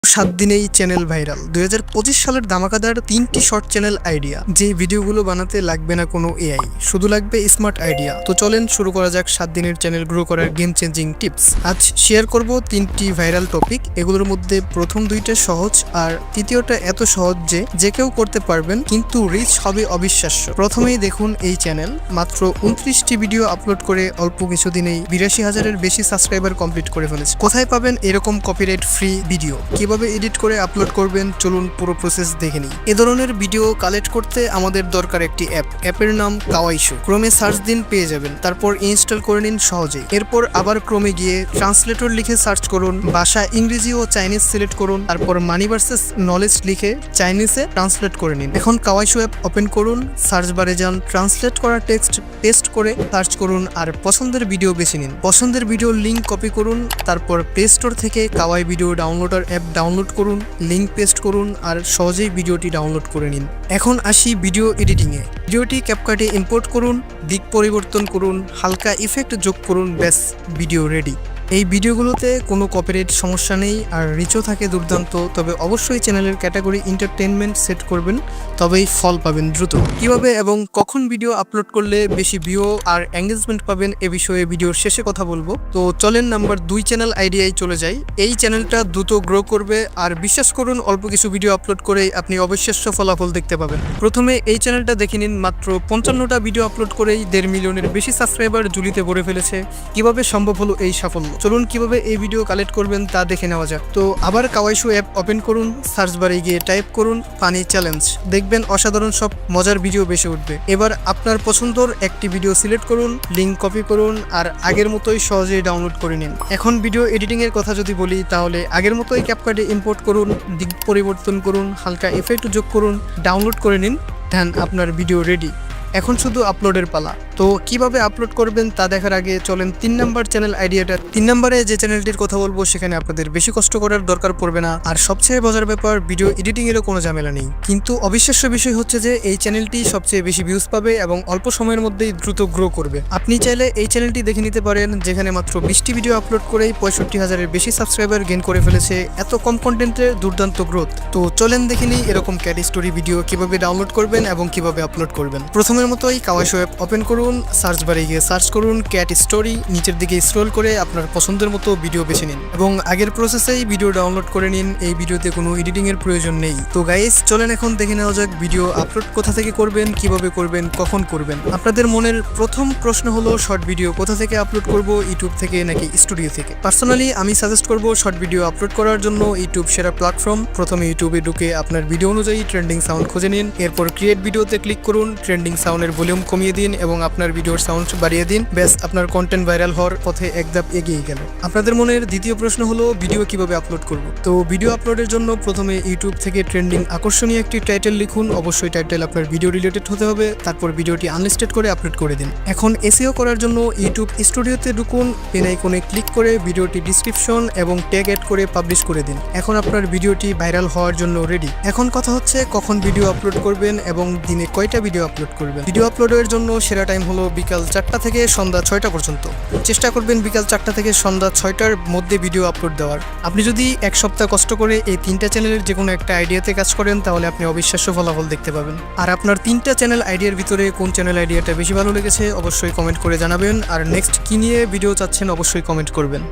7 দিনেই channel viral. 2025 সালের ধামাকাদার 3টি শর্ট চ্যানেল আইডিয়া, যে ভিডিওগুলো বানাতে লাগবে না কোনো এআই, শুধু লাগবে স্মার্ট আইডিয়া। তো চলেন শুরু করা যাক 7 দিনের চ্যানেল গ্রো করার গেম চেঞ্জিং টিপস। আজ শেয়ার করব 3টি ভাইরাল টপিক। এগুলোর মধ্যে প্রথম 2টা সহজ আর তৃতীয়টা এত সহজ যে কেউ করতে পারবেন, কিন্তু রিচ হবে অবিশ্বাস্য। প্রথমেই দেখুন এই চ্যানেল মাত্র 29টি ভিডিও আপলোড করে অল্প কিছুদিনেই 82,000-এর বেশি সাবস্ক্রাইবার কমপ্লিট করে ফেলেছে। কোথায় পাবেন এরকম কপিরাইট ফ্রি ভিডিও? কিভাবে এডিট করে আপলোড করবেন, চলুন পুরো প্রসেস দেখে নিই। এ ধরনের ভিডিও কালেক্ট করতে আমাদের দরকার একটি অ্যাপের নাম কাওয়াইশো। ক্রোমে সার্চ দিন, পেয়ে যাবেন। তারপর ইনস্টল করে নিন সহজেই। এরপর আবার ক্রোমে গিয়ে ট্রান্সলেটর লিখে সার্চ করুন, ভাষা ইংরেজি ও চাইনিজ সিলেক্ট করুন। তারপর মানি ভার্সেস নলেজ লিখে চাইনিজে ট্রান্সলেট করে নিন। এখন কাওয়াইশো অ্যাপ ওপেন করুন, সার্চ বারে যান, ট্রান্সলেট করা টেক্সট পেস্ট করে সার্চ করুন আর পছন্দের ভিডিও বেছে নিন। পছন্দের ভিডিওর লিঙ্ক কপি করুন, তারপর প্লে স্টোর থেকে kawaii video downloader app download করুন, লিঙ্ক পেস্ট করুন আর সহজেই ভিডিওটি ডাউনলোড করে নিন। এখন আসি ভিডিও এডিটিংয়ে। ভিডিওটি ক্যাপকাটে ইম্পোর্ট করুন, দিক পরিবর্তন করুন, হালকা ইফেক্ট যোগ করুন, ব্যাস ভিডিও রেডি। এই ভিডিওগুলোতে কোনো কপিরাইট সমস্যা নেই আর রিচও থাকে দুর্দান্ত। তবে অবশ্যই চ্যানেলের ক্যাটাগরি এন্টারটেনমেন্ট সেট করবেন, তবেই ফল পাবেন দ্রুত। কিভাবে এবং কখন ভিডিও আপলোড করলে বেশি ভিউ আর এঙ্গেজমেন্ট পাবেন এ বিষয়ে ভিডিওর শেষে কথা বলবো। তো চলেন নাম্বার 2 চ্যানেল আইডিয়ায় চলে যাই। এই চ্যানেলটা দ্রুত গ্রো করবে আর বিশ্বাস করুন অল্প কিছু ভিডিও আপলোড করেই আপনি অবিশ্বাস্য ফলাফল দেখতে পাবেন। প্রথমে এই চ্যানেলটা দেখে নিন, মাত্র 55টা ভিডিও আপলোড করেই 1.5 মিলিয়নের বেশি সাবস্ক্রাইবার ঝুলিতে ভরে ফেলেছে। কিভাবে সম্ভব হলো এই সাফল্য? চলুন কিভাবে এই ভিডিও কালেক্ট করবেন তা দেখে নেওয়া যাক। তো আবার কাওয়াইশো অ্যাপ ওপেন করুন, সার্চ বারে গিয়ে টাইপ করুন ফানি চ্যালেঞ্জ, দেখবেন অসাধারণ সব মজার ভিডিও বেশি উঠবে। এবার আপনার পছন্দের একটি ভিডিও সিলেক্ট করুন, লিঙ্ক কপি করুন আর আগের মতোই সহজেই ডাউনলোড করে নিন। এখন ভিডিও এডিটিং এর কথা যদি বলি, তাহলে আগের মতোই ক্যাপকাটে ইম্পোর্ট করুন, দিক পরিবর্তন করুন, হালকা এফেক্ট যোগ করুন, ডাউনলোড করে নিন। দেন আপনার ভিডিও রেডি। এখন শুধু আপলোডের পালা। তো কিভাবে আপলোড করবেন তা দেখার আগে চলেন 3 নাম্বার চ্যানেল আইডিয়াটা। 3 নম্বরে যে চ্যানেলটির কথা বলবো সেখানে আপনাদের বেশি কষ্ট করার দরকার পড়বে না, আর সবচেয়ে মজার ব্যাপার, ভিডিও এডিটিং এরও কোনো ঝামেলা নেই। কিন্তু অবিশ্বাস্য বিষয় হচ্ছে যে এই চ্যানেলটি সবচেয়ে বেশি ভিউজ পাবে এবং অল্প সময়ের মধ্যেই দ্রুত গ্রো করবে। আপনি চাইলে এই চ্যানেলটি দেখে নিতে পারেন, যেখানে মাত্র 20টি ভিডিও আপলোড করেই 65,000-এর বেশি সাবস্ক্রাইবার গেইন করে ফেলেছে। এত কম কন্টেন্টে দুর্দান্ত গ্রোথ। তো চলেন দেখে নিই এরকম ক্যাট স্টোরি ভিডিও কিভাবে ডাউনলোড করবেন এবং কিভাবে আপলোড করবেন। প্রথমের মতোই কাওয়াইশো অ্যাপ ওপেন করুন, সার্চ বারে গিয়ে সার্চ করুন ক্যাট স্টোরি, নিচের দিকে স্ক্রল করে আপনার পছন্দের মতো ভিডিও বেছে নিন এবং আগের প্রসেসেই ভিডিও ডাউনলোড করে নিন। এই ভিডিওতে কোনো এডিটিং এর প্রয়োজন নেই। তো গাইস চলেন এখন দেখে নেওয়া যাক ভিডিও আপলোড কোথা থেকে করবেন, কিভাবে করবেন, কখন করবেন। আপনাদের মনের প্রথম প্রশ্ন হলো শর্ট ভিডিও কোথা থেকে আপলোড করব, ইউটিউব থেকে নাকি স্টুডিও থেকে? পার্সোনালি আমি সাজেস্ট করব শর্ট ভিডিও আপলোড করার জন্য ইউটিউব সেরা প্ল্যাটফর্ম। প্রথমে ইউটিউবে ঢুকে আপনার ভিডিও অনুযায়ী ট্রেন্ডিং সাউন্ড খুঁজে নিন, এরপর ক্রিয়েট ভিডিওতে ক্লিক করুন, ট্রেন্ডিং সাউন্ডের ভলিউম কমিয়ে দিন এবং আপনার ভিডিওর সাউন্ড বাড়িয়ে দিন। ব্যাস, আপনার কন্টেন্ট ভাইরাল হওয়ার পথে এক ধাপ এগিয়ে গেল। আপনাদের মনের দ্বিতীয় প্রশ্ন হলো ভিডিও কিভাবে আপলোড করব। তো ভিডিও আপলোডের জন্য প্রথমে ইউটিউব থেকে ট্রেন্ডিং আকর্ষণীয় একটি টাইটেল লিখুন। অবশ্যই টাইটেল আপনার ভিডিও রিলেটেড হতে হবে। তারপর ভিডিওটি আনলিস্টেড করে আপলোড করে দিন। এখন এসইও করার জন্য ইউটিউব স্টুডিওতে ঢুকুন, পেন আইকনে ক্লিক করে ভিডিওটি ডিসক্রিপশন এবং ট্যাগ অ্যাড করে পাবলিশ করে দিন। এখন আপনার ভিডিওটি ভাইরাল হওয়ার জন্য রেডি। এখন কথা হচ্ছে কখন ভিডিও আপলোড করবেন এবং দিনে কয়টা ভিডিও আপলোড করবেন। ভিডিও আপলোডের জন্য সেরা টাইম হলো বিকাল 4টা থেকে সন্ধ্যা 6টা পর্যন্ত। চেষ্টা করবেন বিকাল 4টা থেকে সন্ধ্যা 6টার মধ্যে ভিডিও আপলোড দেওয়ার। আপনি যদি এক সপ্তাহ কষ্ট করে এই 3টা চ্যানেলের যে কোনো একটা আইডিয়াতে কাজ করেন, তাহলে আপনি অবিশ্বাস্য ফলাফল দেখতে পাবেন। আর আপনার 3টা চ্যানেল আইডিয়ার ভিতরে কোন চ্যানেল আইডিয়াটা বেশি ভালো লেগেছে অবশ্যই কমেন্ট করে জানাবেন। আর নেক্সট কি নিয়ে ভিডিও চাচ্ছেন অবশ্যই কমেন্ট করবেন।